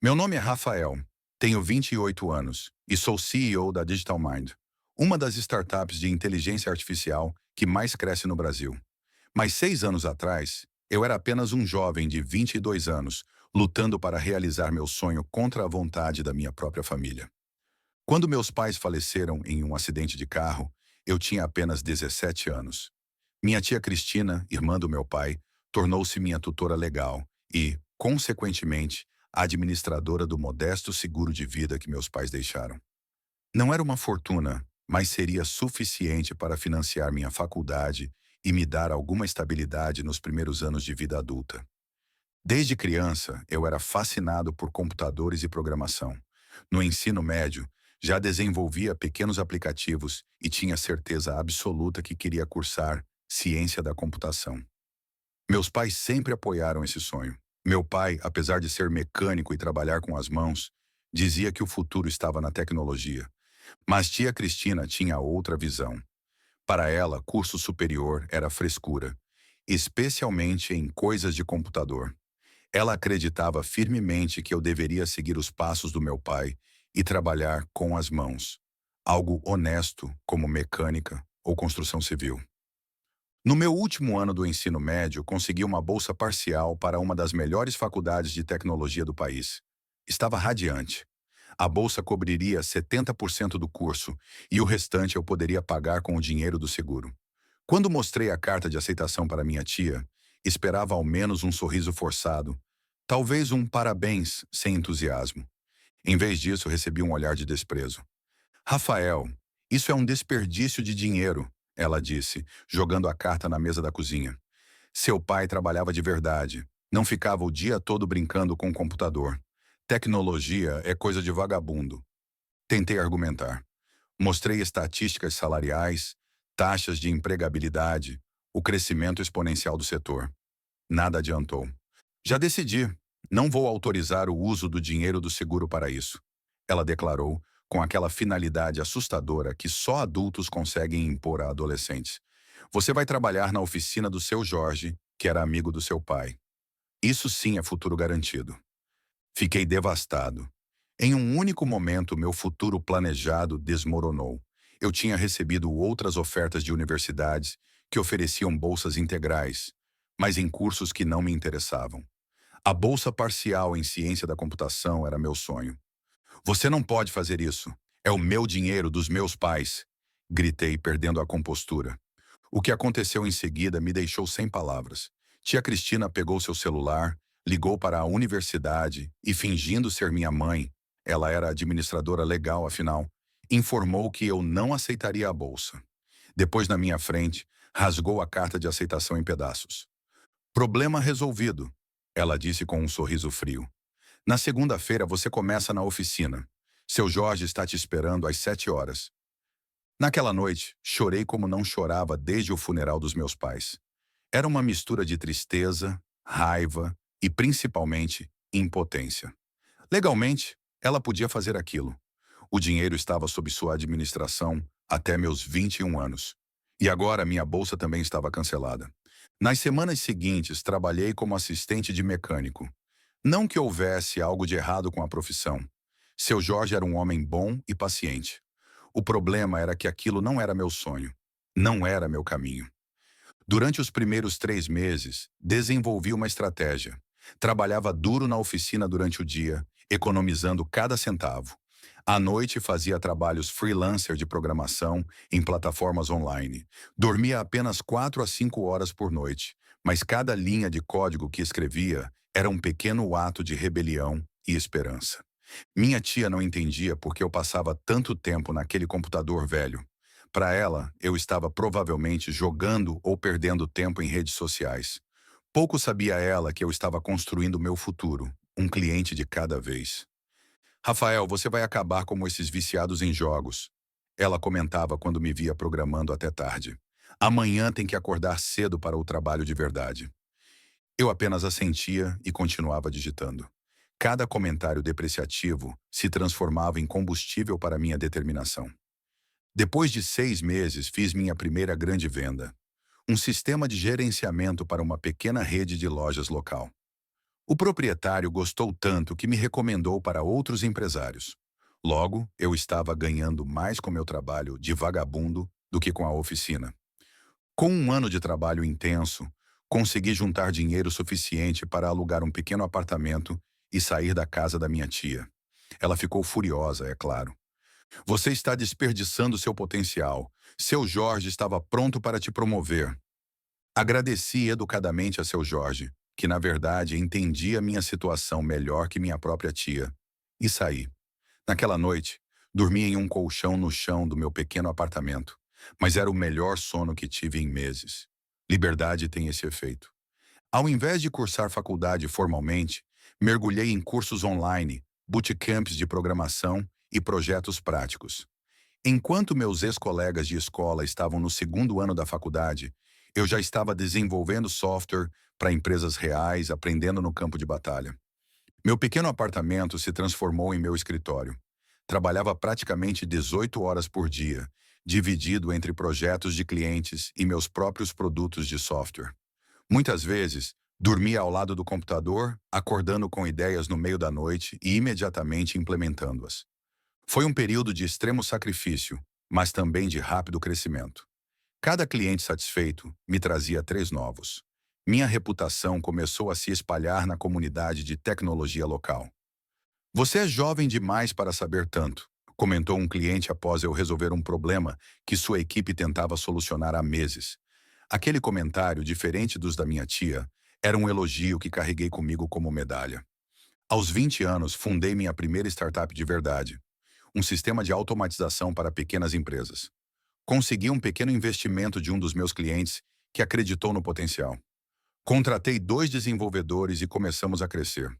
Meu nome é Rafael, tenho 28 anos e sou CEO da Digital Mind, uma das startups de inteligência artificial que mais cresce no Brasil. Mas 6 anos atrás, eu era apenas um jovem de 22 anos, lutando para realizar meu sonho contra a vontade da minha própria família. Quando meus pais faleceram em um acidente de carro, eu tinha apenas 17 anos. Minha tia Cristina, irmã do meu pai, tornou-se minha tutora legal e, consequentemente, administradora do modesto seguro de vida que meus pais deixaram. Não era uma fortuna, mas seria suficiente para financiar minha faculdade e me dar alguma estabilidade nos primeiros anos de vida adulta. Desde criança, eu era fascinado por computadores e programação. No ensino médio, já desenvolvia pequenos aplicativos e tinha certeza absoluta que queria cursar ciência da computação. Meus pais sempre apoiaram esse sonho. Meu pai, apesar de ser mecânico e trabalhar com as mãos, dizia que o futuro estava na tecnologia. Mas tia Cristina tinha outra visão. Para ela, curso superior era frescura, especialmente em coisas de computador. Ela acreditava firmemente que eu deveria seguir os passos do meu pai e trabalhar com as mãos, algo honesto como mecânica ou construção civil. No meu último ano do ensino médio, consegui uma bolsa parcial para uma das melhores faculdades de tecnologia do país. Estava radiante. A bolsa cobriria 70% do curso e o restante eu poderia pagar com o dinheiro do seguro. Quando mostrei a carta de aceitação para minha tia, esperava ao menos um sorriso forçado, talvez um parabéns sem entusiasmo. Em vez disso, recebi um olhar de desprezo. Rafael, isso é um desperdício de dinheiro, ela disse, jogando a carta na mesa da cozinha. Seu pai trabalhava de verdade. Não ficava o dia todo brincando com o computador. Tecnologia é coisa de vagabundo. Tentei argumentar. Mostrei estatísticas salariais, taxas de empregabilidade, o crescimento exponencial do setor. Nada adiantou. Já decidi. Não vou autorizar o uso do dinheiro do seguro para isso. Ela declarou, com aquela finalidade assustadora que só adultos conseguem impor a adolescentes. Você vai trabalhar na oficina do seu Jorge, que era amigo do seu pai. Isso sim é futuro garantido. Fiquei devastado. Em um único momento, meu futuro planejado desmoronou. Eu tinha recebido outras ofertas de universidades que ofereciam bolsas integrais, mas em cursos que não me interessavam. A bolsa parcial em ciência da computação era meu sonho. Você não pode fazer isso. É o meu dinheiro dos meus pais, gritei, perdendo a compostura. O que aconteceu em seguida me deixou sem palavras. Tia Cristina pegou seu celular, ligou para a universidade e, fingindo ser minha mãe, ela era administradora legal, afinal, informou que eu não aceitaria a bolsa. Depois, na minha frente, rasgou a carta de aceitação em pedaços. Problema resolvido, ela disse com um sorriso frio. Na segunda-feira você começa na oficina. Seu Jorge está te esperando às 7 horas. Naquela noite, chorei como não chorava desde o funeral dos meus pais. Era uma mistura de tristeza, raiva e, principalmente, impotência. Legalmente, ela podia fazer aquilo. O dinheiro estava sob sua administração até meus 21 anos. E agora minha bolsa também estava cancelada. Nas semanas seguintes, trabalhei como assistente de mecânico. Não que houvesse algo de errado com a profissão. Seu Jorge era um homem bom e paciente. O problema era que aquilo não era meu sonho. Não era meu caminho. Durante os primeiros 3 meses, desenvolvi uma estratégia. Trabalhava duro na oficina durante o dia, economizando cada centavo. À noite, fazia trabalhos freelancer de programação em plataformas online. Dormia apenas 4 a 5 horas por noite, mas cada linha de código que escrevia era um pequeno ato de rebelião e esperança. Minha tia não entendia por que eu passava tanto tempo naquele computador velho. Para ela, eu estava provavelmente jogando ou perdendo tempo em redes sociais. Pouco sabia ela que eu estava construindo meu futuro, um cliente de cada vez. Rafael, você vai acabar como esses viciados em jogos. Ela comentava quando me via programando até tarde. Amanhã tem que acordar cedo para o trabalho de verdade. Eu apenas assentia e continuava digitando. Cada comentário depreciativo se transformava em combustível para minha determinação. Depois de 6 meses, fiz minha primeira grande venda. Um sistema de gerenciamento para uma pequena rede de lojas local. O proprietário gostou tanto que me recomendou para outros empresários. Logo, eu estava ganhando mais com meu trabalho de vagabundo do que com a oficina. Com um ano de trabalho intenso, consegui juntar dinheiro suficiente para alugar um pequeno apartamento e sair da casa da minha tia. Ela ficou furiosa, é claro. Você está desperdiçando seu potencial. Seu Jorge estava pronto para te promover. Agradeci educadamente a seu Jorge, que na verdade entendia minha situação melhor que minha própria tia, e saí. Naquela noite, dormi em um colchão no chão do meu pequeno apartamento, mas era o melhor sono que tive em meses. Liberdade tem esse efeito. Ao invés de cursar faculdade formalmente, mergulhei em cursos online, bootcamps de programação e projetos práticos. Enquanto meus ex-colegas de escola estavam no segundo ano da faculdade, eu já estava desenvolvendo software para empresas reais, aprendendo no campo de batalha. Meu pequeno apartamento se transformou em meu escritório. Trabalhava praticamente 18 horas por dia, dividido entre projetos de clientes e meus próprios produtos de software. Muitas vezes, dormia ao lado do computador, acordando com ideias no meio da noite e imediatamente implementando-as. Foi um período de extremo sacrifício, mas também de rápido crescimento. Cada cliente satisfeito me trazia três novos. Minha reputação começou a se espalhar na comunidade de tecnologia local. Você é jovem demais para saber tanto, comentou um cliente após eu resolver um problema que sua equipe tentava solucionar há meses. Aquele comentário, diferente dos da minha tia, era um elogio que carreguei comigo como medalha. Aos 20 anos, fundei minha primeira startup de verdade, um sistema de automatização para pequenas empresas. Consegui um pequeno investimento de um dos meus clientes que acreditou no potencial. Contratei dois desenvolvedores e começamos a crescer.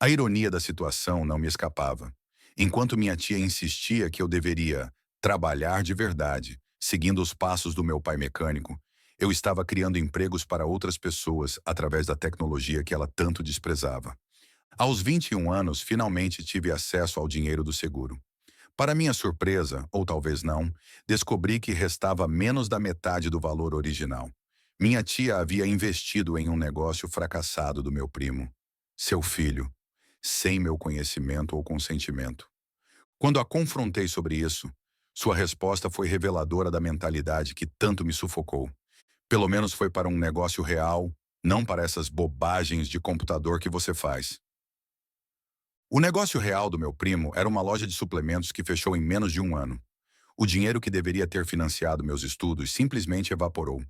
A ironia da situação não me escapava. Enquanto minha tia insistia que eu deveria trabalhar de verdade, seguindo os passos do meu pai mecânico, eu estava criando empregos para outras pessoas através da tecnologia que ela tanto desprezava. Aos 21 anos, finalmente tive acesso ao dinheiro do seguro. Para minha surpresa, ou talvez não, descobri que restava menos da metade do valor original. Minha tia havia investido em um negócio fracassado do meu primo, seu filho, sem meu conhecimento ou consentimento. Quando a confrontei sobre isso, sua resposta foi reveladora da mentalidade que tanto me sufocou. Pelo menos foi para um negócio real, não para essas bobagens de computador que você faz. O negócio real do meu primo era uma loja de suplementos que fechou em menos de um ano. O dinheiro que deveria ter financiado meus estudos simplesmente evaporou.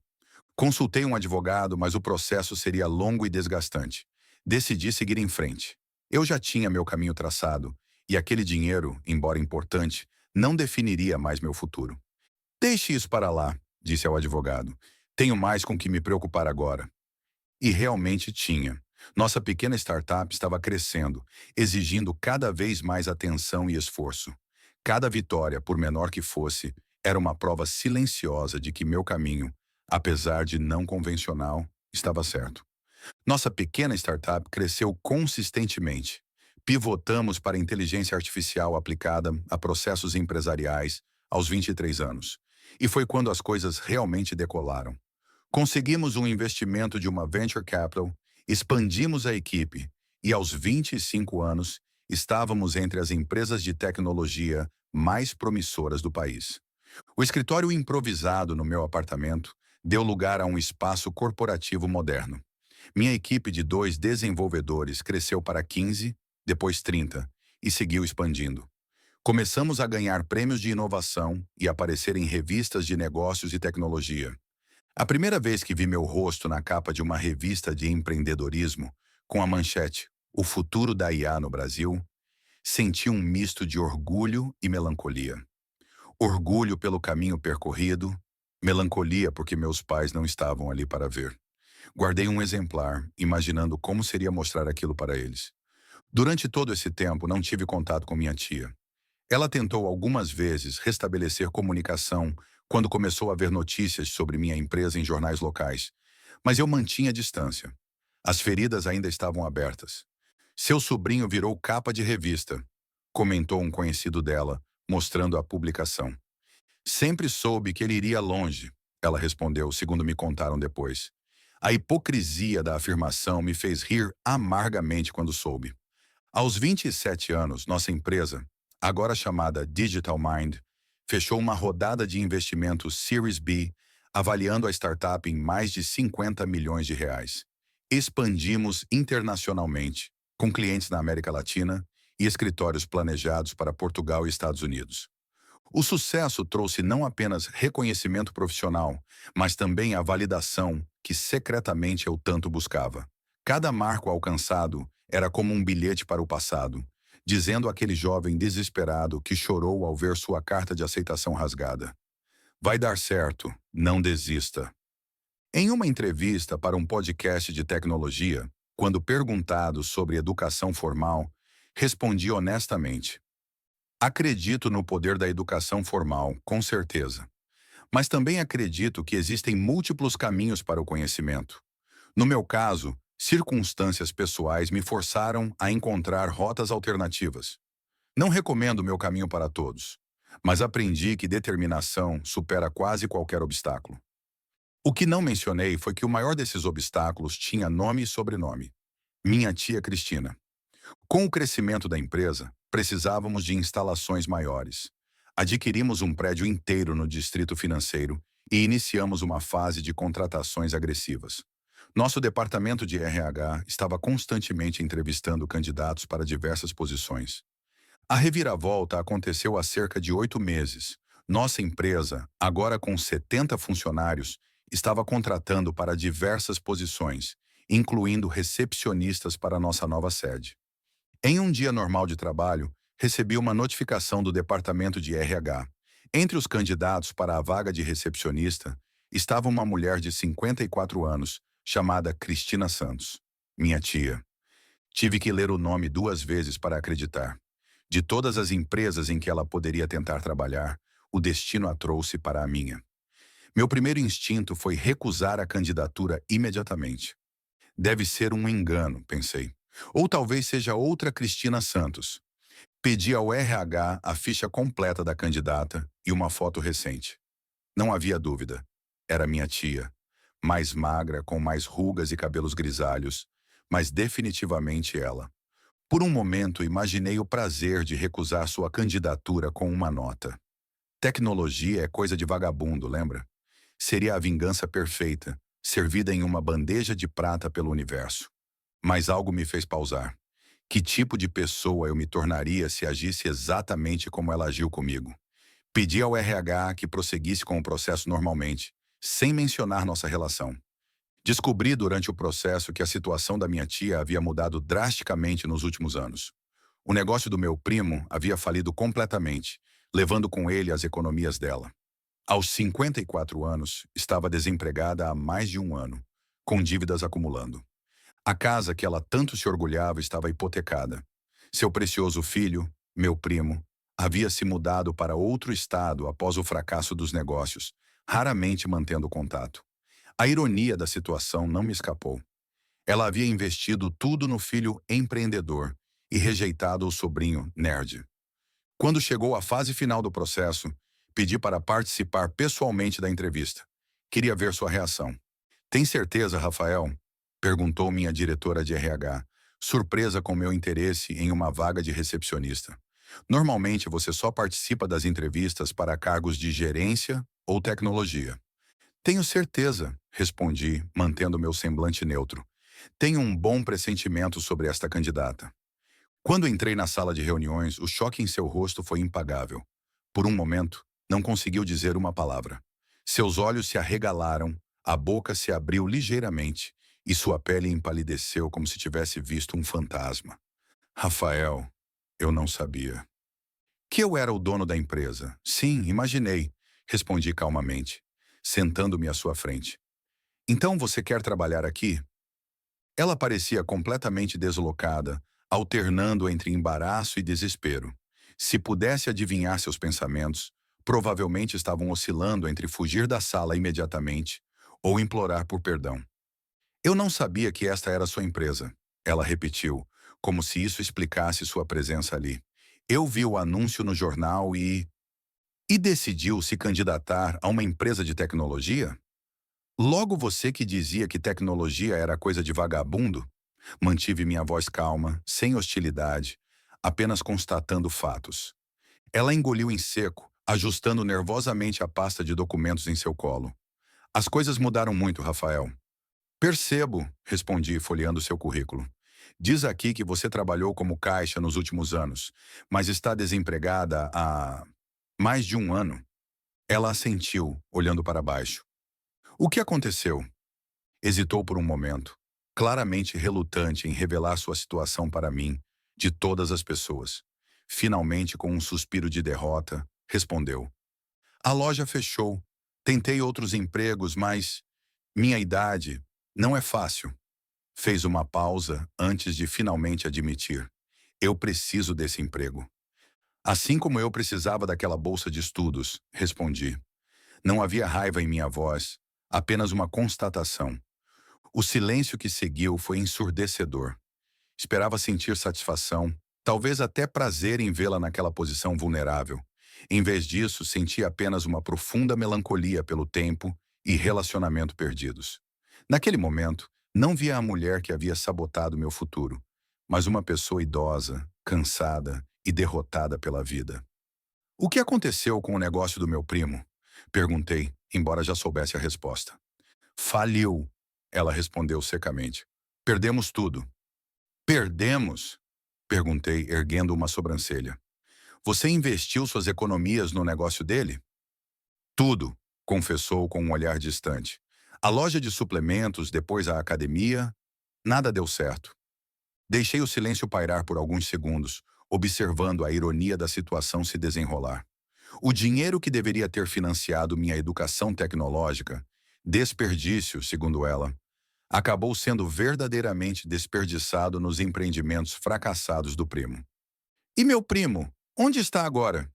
Consultei um advogado, mas o processo seria longo e desgastante. Decidi seguir em frente. Eu já tinha meu caminho traçado, e aquele dinheiro, embora importante, não definiria mais meu futuro. Deixe isso para lá, disse ao advogado. Tenho mais com que me preocupar agora. E realmente tinha. Nossa pequena startup estava crescendo, exigindo cada vez mais atenção e esforço. Cada vitória, por menor que fosse, era uma prova silenciosa de que meu caminho, apesar de não convencional, estava certo. Nossa pequena startup cresceu consistentemente. Pivotamos para inteligência artificial aplicada a processos empresariais aos 23 anos. E foi quando as coisas realmente decolaram. Conseguimos um investimento de uma venture capital, expandimos a equipe e, aos 25 anos, estávamos entre as empresas de tecnologia mais promissoras do país. O escritório improvisado no meu apartamento deu lugar a um espaço corporativo moderno. Minha equipe de 2 desenvolvedores cresceu para 15, depois 30, e seguiu expandindo. Começamos a ganhar prêmios de inovação e aparecer em revistas de negócios e tecnologia. A primeira vez que vi meu rosto na capa de uma revista de empreendedorismo, com a manchete "O futuro da IA no Brasil", senti um misto de orgulho e melancolia. Orgulho pelo caminho percorrido, melancolia porque meus pais não estavam ali para ver. Guardei um exemplar, imaginando como seria mostrar aquilo para eles. Durante todo esse tempo, não tive contato com minha tia. Ela tentou algumas vezes restabelecer comunicação quando começou a ver notícias sobre minha empresa em jornais locais, mas eu mantinha distância. As feridas ainda estavam abertas. Seu sobrinho virou capa de revista, comentou um conhecido dela, mostrando a publicação. Sempre soube que ele iria longe, ela respondeu, segundo me contaram depois. A hipocrisia da afirmação me fez rir amargamente quando soube. Aos 27 anos, nossa empresa, agora chamada Digital Mind, fechou uma rodada de investimentos Series B, avaliando a startup em mais de 50 milhões de reais. Expandimos internacionalmente, com clientes na América Latina e escritórios planejados para Portugal e Estados Unidos. O sucesso trouxe não apenas reconhecimento profissional, mas também a validação que secretamente eu tanto buscava. Cada marco alcançado era como um bilhete para o passado, dizendo àquele jovem desesperado que chorou ao ver sua carta de aceitação rasgada: vai dar certo, não desista. Em uma entrevista para um podcast de tecnologia, quando perguntado sobre educação formal, respondi honestamente: acredito no poder da educação formal, com certeza. Mas também acredito que existem múltiplos caminhos para o conhecimento. No meu caso, circunstâncias pessoais me forçaram a encontrar rotas alternativas. Não recomendo meu caminho para todos, mas aprendi que determinação supera quase qualquer obstáculo. O que não mencionei foi que o maior desses obstáculos tinha nome e sobrenome: minha tia Cristina. Com o crescimento da empresa, precisávamos de instalações maiores. Adquirimos um prédio inteiro no distrito financeiro e iniciamos uma fase de contratações agressivas. Nosso departamento de RH estava constantemente entrevistando candidatos para diversas posições. A reviravolta aconteceu há cerca de 8 meses. Nossa empresa, agora com 70 funcionários, estava contratando para diversas posições, incluindo recepcionistas para nossa nova sede. Em um dia normal de trabalho, recebi uma notificação do departamento de RH. Entre os candidatos para a vaga de recepcionista, estava uma mulher de 54 anos, chamada Cristina Santos, minha tia. Tive que ler o nome 2 vezes para acreditar. De todas as empresas em que ela poderia tentar trabalhar, o destino a trouxe para a minha. Meu primeiro instinto foi recusar a candidatura imediatamente. Deve ser um engano, pensei. Ou talvez seja outra Cristina Santos. Pedi ao RH a ficha completa da candidata e uma foto recente. Não havia dúvida. Era minha tia. Mais magra, com mais rugas e cabelos grisalhos, mas definitivamente ela. Por um momento, imaginei o prazer de recusar sua candidatura com uma nota. Tecnologia é coisa de vagabundo, lembra? Seria a vingança perfeita, servida em uma bandeja de prata pelo universo. Mas algo me fez pausar. Que tipo de pessoa eu me tornaria se agisse exatamente como ela agiu comigo? Pedi ao RH que prosseguisse com o processo normalmente, sem mencionar nossa relação. Descobri durante o processo que a situação da minha tia havia mudado drasticamente nos últimos anos. O negócio do meu primo havia falido completamente, levando com ele as economias dela. Aos 54 anos, estava desempregada há mais de um ano, com dívidas acumulando. A casa que ela tanto se orgulhava estava hipotecada. Seu precioso filho, meu primo, havia se mudado para outro estado após o fracasso dos negócios, raramente mantendo contato. A ironia da situação não me escapou. Ela havia investido tudo no filho empreendedor e rejeitado o sobrinho nerd. Quando chegou a fase final do processo, pedi para participar pessoalmente da entrevista. Queria ver sua reação. Tem certeza, Rafael? Perguntou minha diretora de RH, surpresa com meu interesse em uma vaga de recepcionista. Normalmente você só participa das entrevistas para cargos de gerência ou tecnologia. Tenho certeza, respondi, mantendo meu semblante neutro. Tenho um bom pressentimento sobre esta candidata. Quando entrei na sala de reuniões, o choque em seu rosto foi impagável. Por um momento, não conseguiu dizer uma palavra. Seus olhos se arregalaram, a boca se abriu ligeiramente e sua pele empalideceu como se tivesse visto um fantasma. Rafael, eu não sabia. Que eu era o dono da empresa. Sim, imaginei, respondi calmamente, sentando-me à sua frente. Então você quer trabalhar aqui? Ela parecia completamente deslocada, alternando entre embaraço e desespero. Se pudesse adivinhar seus pensamentos, provavelmente estavam oscilando entre fugir da sala imediatamente ou implorar por perdão. Eu não sabia que esta era sua empresa, ela repetiu, como se isso explicasse sua presença ali. Eu vi o anúncio no jornal e decidiu se candidatar a uma empresa de tecnologia? Logo você que dizia que tecnologia era coisa de vagabundo? Mantive minha voz calma, sem hostilidade, apenas constatando fatos. Ela engoliu em seco, ajustando nervosamente a pasta de documentos em seu colo. As coisas mudaram muito, Rafael. Percebo, respondi, folheando seu currículo. Diz aqui que você trabalhou como caixa nos últimos anos, mas está desempregada há mais de um ano. Ela assentiu, olhando para baixo. O que aconteceu? Hesitou por um momento, claramente relutante em revelar sua situação para mim, de todas as pessoas. Finalmente, com um suspiro de derrota, respondeu. A loja fechou. Tentei outros empregos, mas minha idade não é fácil. Fez uma pausa antes de finalmente admitir. Eu preciso desse emprego. Assim como eu precisava daquela bolsa de estudos, respondi. Não havia raiva em minha voz, apenas uma constatação. O silêncio que seguiu foi ensurdecedor. Esperava sentir satisfação, talvez até prazer em vê-la naquela posição vulnerável. Em vez disso, senti apenas uma profunda melancolia pelo tempo e relacionamento perdidos. Naquele momento, não via a mulher que havia sabotado meu futuro, mas uma pessoa idosa, cansada e derrotada pela vida. O que aconteceu com o negócio do meu primo? Perguntei, embora já soubesse a resposta. Faliu, ela respondeu secamente. Perdemos tudo. Perdemos? Perguntei, erguendo uma sobrancelha. Você investiu suas economias no negócio dele? Tudo, confessou com um olhar distante. A loja de suplementos, depois a academia, nada deu certo. Deixei o silêncio pairar por alguns segundos, observando a ironia da situação se desenrolar. O dinheiro que deveria ter financiado minha educação tecnológica, desperdício, segundo ela, acabou sendo verdadeiramente desperdiçado nos empreendimentos fracassados do primo. E meu primo, onde está agora?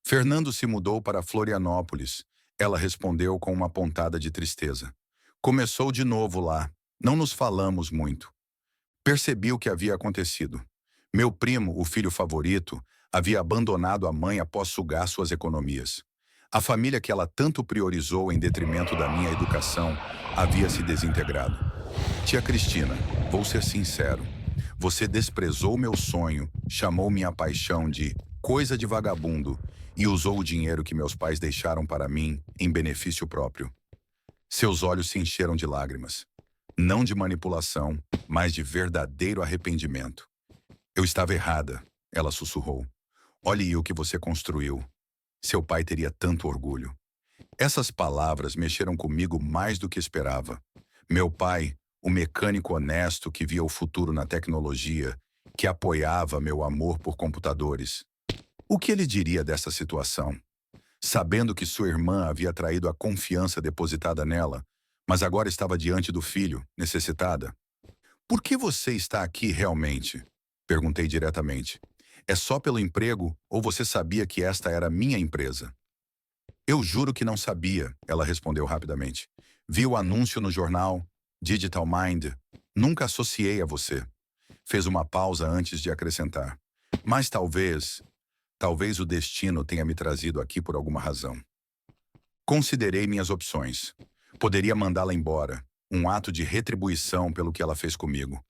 Fernando se mudou para Florianópolis. Ela respondeu com uma pontada de tristeza. Começou de novo lá. Não nos falamos muito. Percebi o que havia acontecido. Meu primo, o filho favorito, havia abandonado a mãe após sugar suas economias. A família que ela tanto priorizou em detrimento da minha educação havia se desintegrado. Tia Cristina, vou ser sincero. Você desprezou meu sonho, chamou minha paixão de coisa de vagabundo e usou o dinheiro que meus pais deixaram para mim em benefício próprio. Seus olhos se encheram de lágrimas. Não de manipulação, mas de verdadeiro arrependimento. Eu estava errada, ela sussurrou. Olhe o que você construiu. Seu pai teria tanto orgulho. Essas palavras mexeram comigo mais do que esperava. Meu pai, o mecânico honesto que via o futuro na tecnologia, que apoiava meu amor por computadores. O que ele diria dessa situação? Sabendo que sua irmã havia traído a confiança depositada nela, mas agora estava diante do filho, necessitada. Por que você está aqui realmente? Perguntei diretamente. É só pelo emprego ou você sabia que esta era minha empresa? Eu juro que não sabia, ela respondeu rapidamente. Vi o anúncio no jornal, Digital Mind. Nunca associei a você. Fez uma pausa antes de acrescentar. Mas talvez o destino tenha me trazido aqui por alguma razão. Considerei minhas opções. Poderia mandá-la embora, um ato de retribuição pelo que ela fez comigo.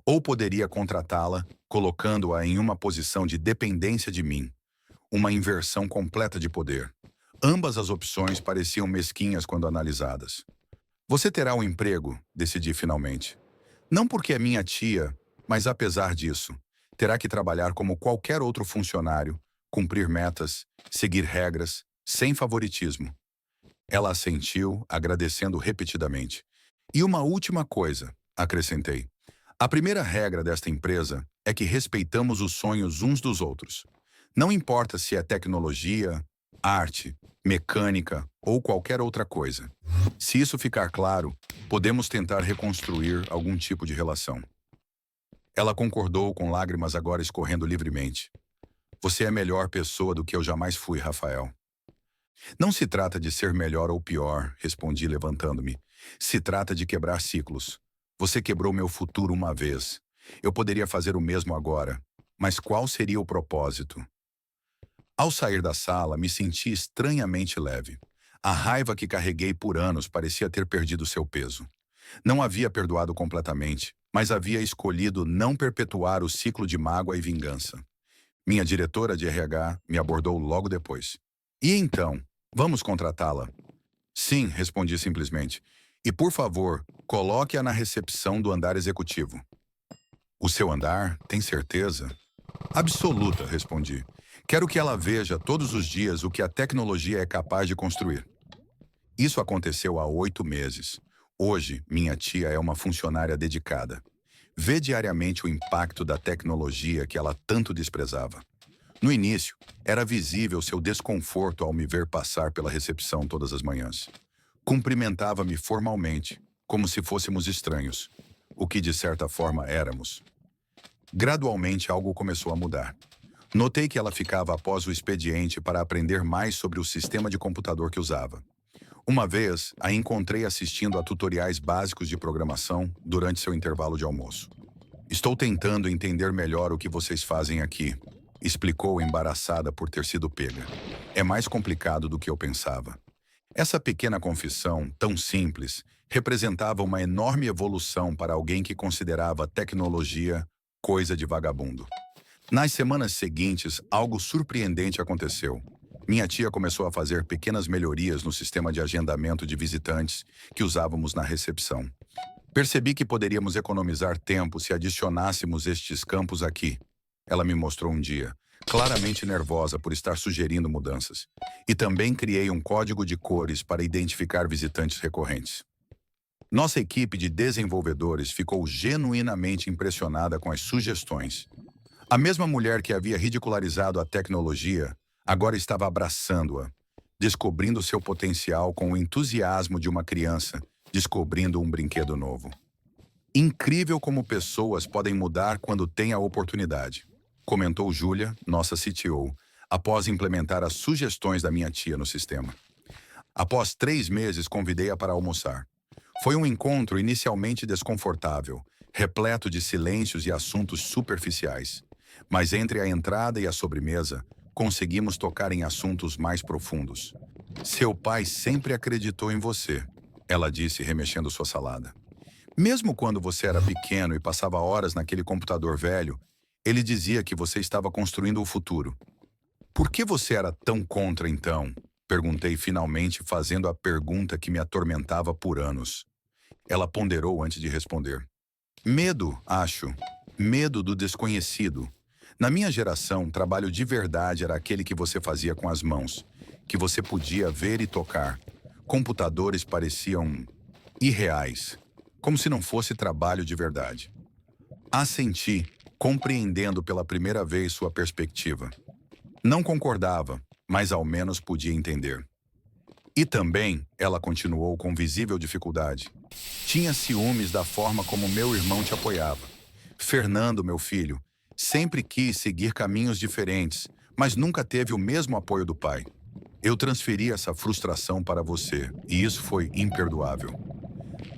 Ou poderia contratá-la, colocando-a em uma posição de dependência de mim. Uma inversão completa de poder. Ambas as opções pareciam mesquinhas quando analisadas. Você terá um emprego, decidi finalmente. Não porque é minha tia, mas apesar disso, terá que trabalhar como qualquer outro funcionário, cumprir metas, seguir regras, sem favoritismo. Ela assentiu, agradecendo repetidamente. E uma última coisa, acrescentei. A primeira regra desta empresa é que respeitamos os sonhos uns dos outros. Não importa se é tecnologia, arte, mecânica ou qualquer outra coisa. Se isso ficar claro, podemos tentar reconstruir algum tipo de relação. Ela concordou com lágrimas agora escorrendo livremente. Você é a melhor pessoa do que eu jamais fui, Rafael. Não se trata de ser melhor ou pior, respondi levantando-me. Se trata de quebrar ciclos. Você quebrou meu futuro uma vez. Eu poderia fazer o mesmo agora. Mas qual seria o propósito? Ao sair da sala, me senti estranhamente leve. A raiva que carreguei por anos parecia ter perdido seu peso. Não havia perdoado completamente, mas havia escolhido não perpetuar o ciclo de mágoa e vingança. Minha diretora de RH me abordou logo depois. E então, vamos contratá-la? Sim, respondi simplesmente. E por favor, coloque-a na recepção do andar executivo. O seu andar? Tem certeza? Absoluta, respondi. Quero que ela veja todos os dias o que a tecnologia é capaz de construir. Isso aconteceu há 8 meses. Hoje, minha tia é uma funcionária dedicada. Vê diariamente o impacto da tecnologia que ela tanto desprezava. No início, era visível seu desconforto ao me ver passar pela recepção todas as manhãs. Cumprimentava-me formalmente, como se fôssemos estranhos, o que de certa forma éramos. Gradualmente, algo começou a mudar. Notei que ela ficava após o expediente para aprender mais sobre o sistema de computador que usava. Uma vez, a encontrei assistindo a tutoriais básicos de programação durante seu intervalo de almoço. Estou tentando entender melhor o que vocês fazem aqui, explicou embaraçada por ter sido pega. É mais complicado do que eu pensava. Essa pequena confissão, tão simples, representava uma enorme evolução para alguém que considerava a tecnologia coisa de vagabundo. Nas semanas seguintes, algo surpreendente aconteceu. Minha tia começou a fazer pequenas melhorias no sistema de agendamento de visitantes que usávamos na recepção. Percebi que poderíamos economizar tempo se adicionássemos estes campos aqui. Ela me mostrou um dia, claramente nervosa por estar sugerindo mudanças. E também criei um código de cores para identificar visitantes recorrentes. Nossa equipe de desenvolvedores ficou genuinamente impressionada com as sugestões. A mesma mulher que havia ridicularizado a tecnologia agora estava abraçando-a, descobrindo seu potencial com o entusiasmo de uma criança descobrindo um brinquedo novo. Incrível como pessoas podem mudar quando têm a oportunidade, comentou Júlia, nossa CTO, após implementar as sugestões da minha tia no sistema. Após 3 meses, convidei-a para almoçar. Foi um encontro inicialmente desconfortável, repleto de silêncios e assuntos superficiais. Mas entre a entrada e a sobremesa, conseguimos tocar em assuntos mais profundos. Seu pai sempre acreditou em você, ela disse, remexendo sua salada. Mesmo quando você era pequeno e passava horas naquele computador velho, ele dizia que você estava construindo o futuro. Por que você era tão contra, então? Perguntei finalmente, fazendo a pergunta que me atormentava por anos. Ela ponderou antes de responder. Medo, acho. Medo do desconhecido. Na minha geração, trabalho de verdade era aquele que você fazia com as mãos, que você podia ver e tocar. Computadores pareciam irreais, como se não fosse trabalho de verdade. Assenti, compreendendo pela primeira vez sua perspectiva. Não concordava, mas ao menos podia entender. E também, ela continuou com visível dificuldade, tinha ciúmes da forma como meu irmão te apoiava. Fernando, meu filho, sempre quis seguir caminhos diferentes, mas nunca teve o mesmo apoio do pai. Eu transferi essa frustração para você, e isso foi imperdoável.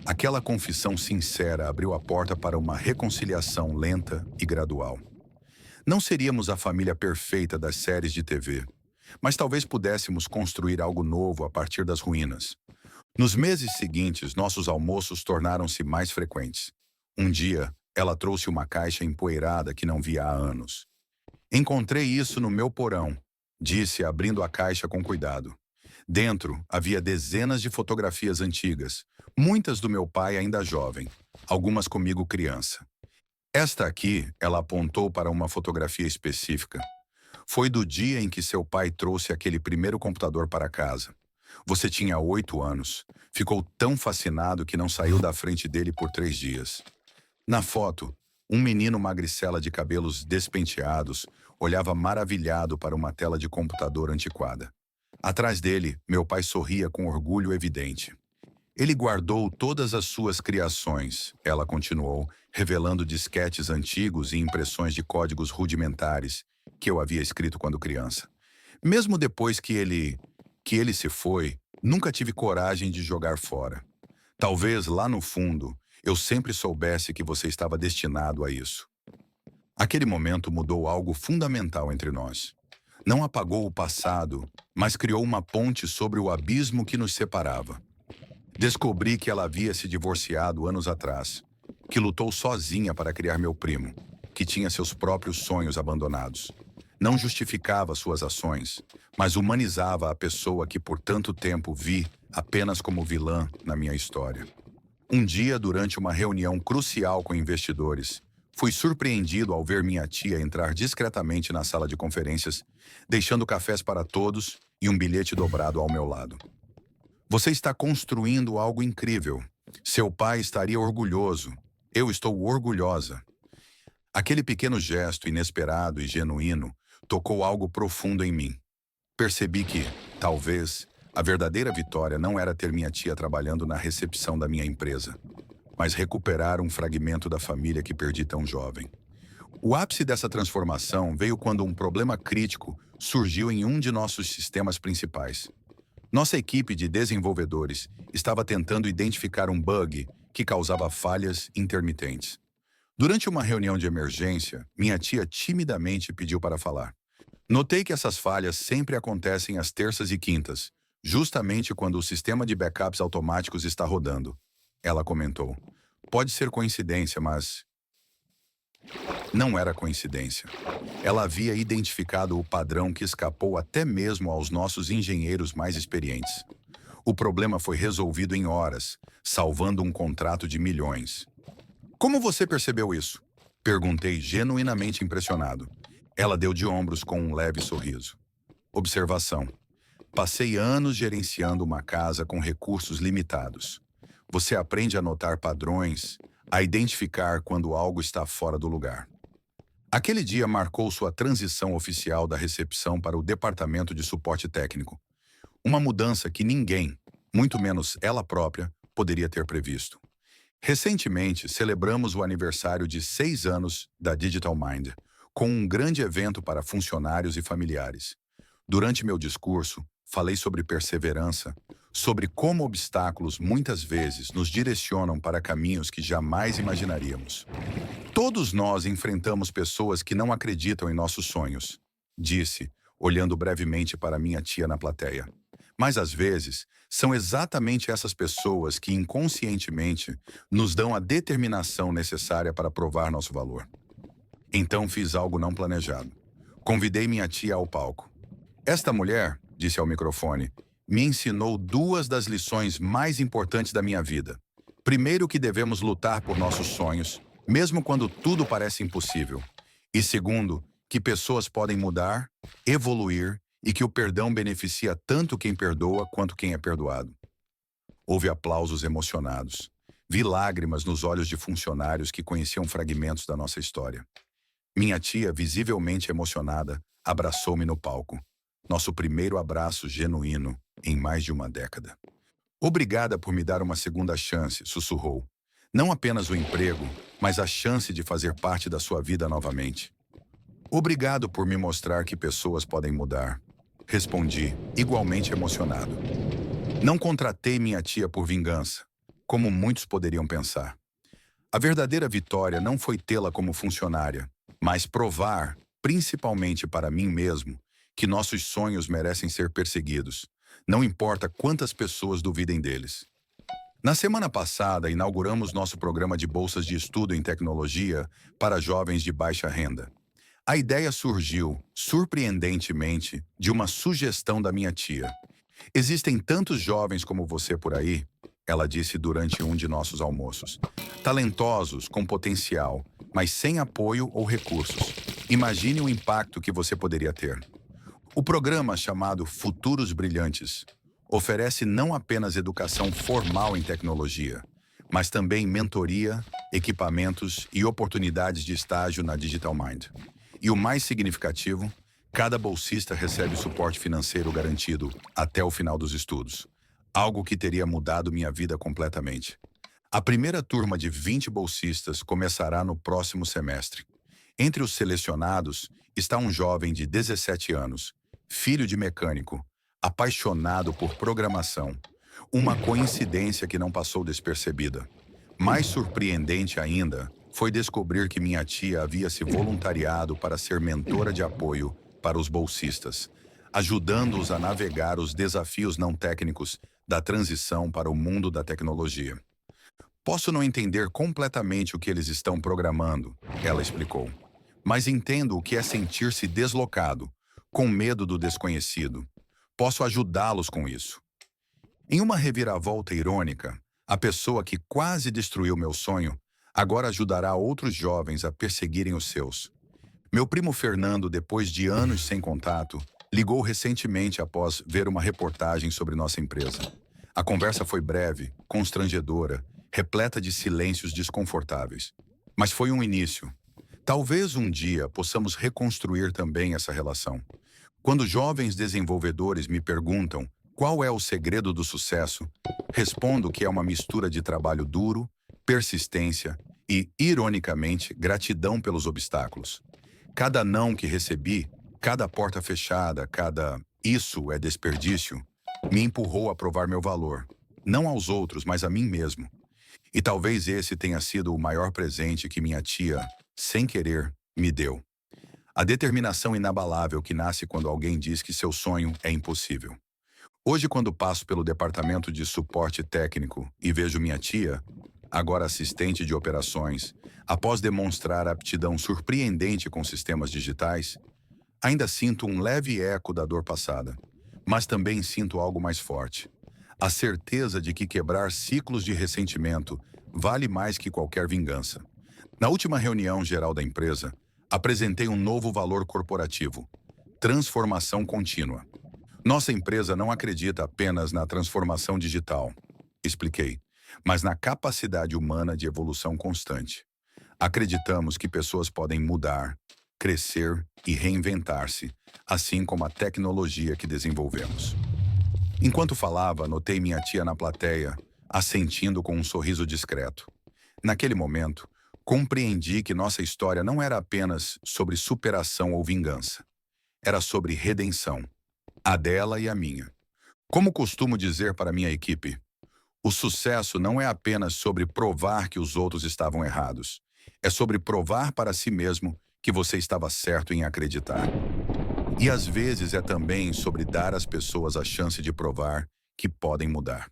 Aquela confissão sincera abriu a porta para uma reconciliação lenta e gradual. Não seríamos a família perfeita das séries de TV, mas talvez pudéssemos construir algo novo a partir das ruínas. Nos meses seguintes, nossos almoços tornaram-se mais frequentes. Um dia, ela trouxe uma caixa empoeirada que não via há anos. Encontrei isso no meu porão, disse, abrindo a caixa com cuidado. Dentro havia dezenas de fotografias antigas, muitas do meu pai ainda jovem, algumas comigo criança. Esta aqui, ela apontou para uma fotografia específica. Foi do dia em que seu pai trouxe aquele primeiro computador para casa. Você tinha 8 anos. Ficou tão fascinado que não saiu da frente dele por 3 dias. Na foto, um menino magricela de cabelos despenteados olhava maravilhado para uma tela de computador antiquada. Atrás dele, meu pai sorria com orgulho evidente. Ele guardou todas as suas criações, ela continuou, revelando disquetes antigos e impressões de códigos rudimentares que eu havia escrito quando criança. Mesmo depois que ele se foi, nunca tive coragem de jogar fora. Talvez lá no fundo, eu sempre soubesse que você estava destinado a isso. Aquele momento mudou algo fundamental entre nós. Não apagou o passado, mas criou uma ponte sobre o abismo que nos separava. Descobri que ela havia se divorciado anos atrás, que lutou sozinha para criar meu primo, que tinha seus próprios sonhos abandonados. Não justificava suas ações, mas humanizava a pessoa que por tanto tempo vi apenas como vilã na minha história. Um dia, durante uma reunião crucial com investidores, fui surpreendido ao ver minha tia entrar discretamente na sala de conferências, deixando cafés para todos e um bilhete dobrado ao meu lado. Você está construindo algo incrível. Seu pai estaria orgulhoso. Eu estou orgulhosa. Aquele pequeno gesto inesperado e genuíno tocou algo profundo em mim. Percebi que, talvez, a verdadeira vitória não era ter minha tia trabalhando na recepção da minha empresa, mas recuperar um fragmento da família que perdi tão jovem. O ápice dessa transformação veio quando um problema crítico surgiu em um de nossos sistemas principais. Nossa equipe de desenvolvedores estava tentando identificar um bug que causava falhas intermitentes. Durante uma reunião de emergência, minha tia timidamente pediu para falar. Notei que essas falhas sempre acontecem às terças e quintas, justamente quando o sistema de backups automáticos está rodando. Ela comentou. Pode ser coincidência, mas não era coincidência. Ela havia identificado o padrão que escapou até mesmo aos nossos engenheiros mais experientes. O problema foi resolvido em horas, salvando um contrato de milhões. Como você percebeu isso? Perguntei genuinamente impressionado. Ela deu de ombros com um leve sorriso. Observação. Passei anos gerenciando uma casa com recursos limitados. Você aprende a notar padrões, a identificar quando algo está fora do lugar. Aquele dia marcou sua transição oficial da recepção para o departamento de suporte técnico. Uma mudança que ninguém, muito menos ela própria, poderia ter previsto. Recentemente, celebramos o aniversário de 6 anos da Digital Mind, com um grande evento para funcionários e familiares. Durante meu discurso, falei sobre perseverança, sobre como obstáculos muitas vezes nos direcionam para caminhos que jamais imaginaríamos. Todos nós enfrentamos pessoas que não acreditam em nossos sonhos, disse, olhando brevemente para minha tia na plateia. Mas às vezes, são exatamente essas pessoas que inconscientemente nos dão a determinação necessária para provar nosso valor. Então fiz algo não planejado. Convidei minha tia ao palco. Esta mulher, disse ao microfone, me ensinou 2 das lições mais importantes da minha vida. Primeiro, que devemos lutar por nossos sonhos, mesmo quando tudo parece impossível. E segundo, que pessoas podem mudar, evoluir e que o perdão beneficia tanto quem perdoa quanto quem é perdoado. Houve aplausos emocionados. Vi lágrimas nos olhos de funcionários que conheciam fragmentos da nossa história. Minha tia, visivelmente emocionada, abraçou-me no palco. Nosso primeiro abraço genuíno em mais de uma década. Obrigada por me dar uma segunda chance, sussurrou. Não apenas o emprego, mas a chance de fazer parte da sua vida novamente. Obrigado por me mostrar que pessoas podem mudar. Respondi, igualmente emocionado. Não contratei minha tia por vingança, como muitos poderiam pensar. A verdadeira vitória não foi tê-la como funcionária, mas provar, principalmente para mim mesmo, que nossos sonhos merecem ser perseguidos, não importa quantas pessoas duvidem deles. Na semana passada, inauguramos nosso programa de bolsas de estudo em tecnologia para jovens de baixa renda. A ideia surgiu, surpreendentemente, de uma sugestão da minha tia. Existem tantos jovens como você por aí, ela disse durante um de nossos almoços. Talentosos, com potencial, mas sem apoio ou recursos. Imagine o impacto que você poderia ter. O programa, chamado Futuros Brilhantes, oferece não apenas educação formal em tecnologia, mas também mentoria, equipamentos e oportunidades de estágio na Digital Mind. E o mais significativo, cada bolsista recebe suporte financeiro garantido até o final dos estudos, algo que teria mudado minha vida completamente. A primeira turma de 20 bolsistas começará no próximo semestre. Entre os selecionados está um jovem de 17 anos, filho de mecânico, apaixonado por programação. Uma coincidência que não passou despercebida. Mais surpreendente ainda foi descobrir que minha tia havia se voluntariado para ser mentora de apoio para os bolsistas, ajudando-os a navegar os desafios não técnicos da transição para o mundo da tecnologia. Posso não entender completamente o que eles estão programando, ela explicou, mas entendo o que é sentir-se deslocado, com medo do desconhecido. Posso ajudá-los com isso. Em uma reviravolta irônica, a pessoa que quase destruiu meu sonho agora ajudará outros jovens a perseguirem os seus. Meu primo Fernando, depois de anos sem contato, ligou recentemente após ver uma reportagem sobre nossa empresa. A conversa foi breve, constrangedora, repleta de silêncios desconfortáveis. Mas foi um início. Talvez um dia possamos reconstruir também essa relação. Quando jovens desenvolvedores me perguntam qual é o segredo do sucesso, respondo que é uma mistura de trabalho duro, persistência e, ironicamente, gratidão pelos obstáculos. Cada não que recebi, cada porta fechada, cada "isso é desperdício", me empurrou a provar meu valor, não aos outros, mas a mim mesmo. E talvez esse tenha sido o maior presente que minha tia, sem querer, me deu. A determinação inabalável que nasce quando alguém diz que seu sonho é impossível. Hoje, quando passo pelo departamento de suporte técnico e vejo minha tia, agora assistente de operações, após demonstrar aptidão surpreendente com sistemas digitais, ainda sinto um leve eco da dor passada, mas também sinto algo mais forte. A certeza de que quebrar ciclos de ressentimento vale mais que qualquer vingança. Na última reunião geral da empresa, apresentei um novo valor corporativo: transformação contínua. Nossa empresa não acredita apenas na transformação digital, expliquei, mas na capacidade humana de evolução constante. Acreditamos que pessoas podem mudar, crescer e reinventar-se, assim como a tecnologia que desenvolvemos. Enquanto falava, notei minha tia na plateia, assentindo com um sorriso discreto. Naquele momento, compreendi que nossa história não era apenas sobre superação ou vingança. Era sobre redenção, a dela e a minha. Como costumo dizer para minha equipe, o sucesso não é apenas sobre provar que os outros estavam errados. É sobre provar para si mesmo que você estava certo em acreditar. E às vezes é também sobre dar às pessoas a chance de provar que podem mudar.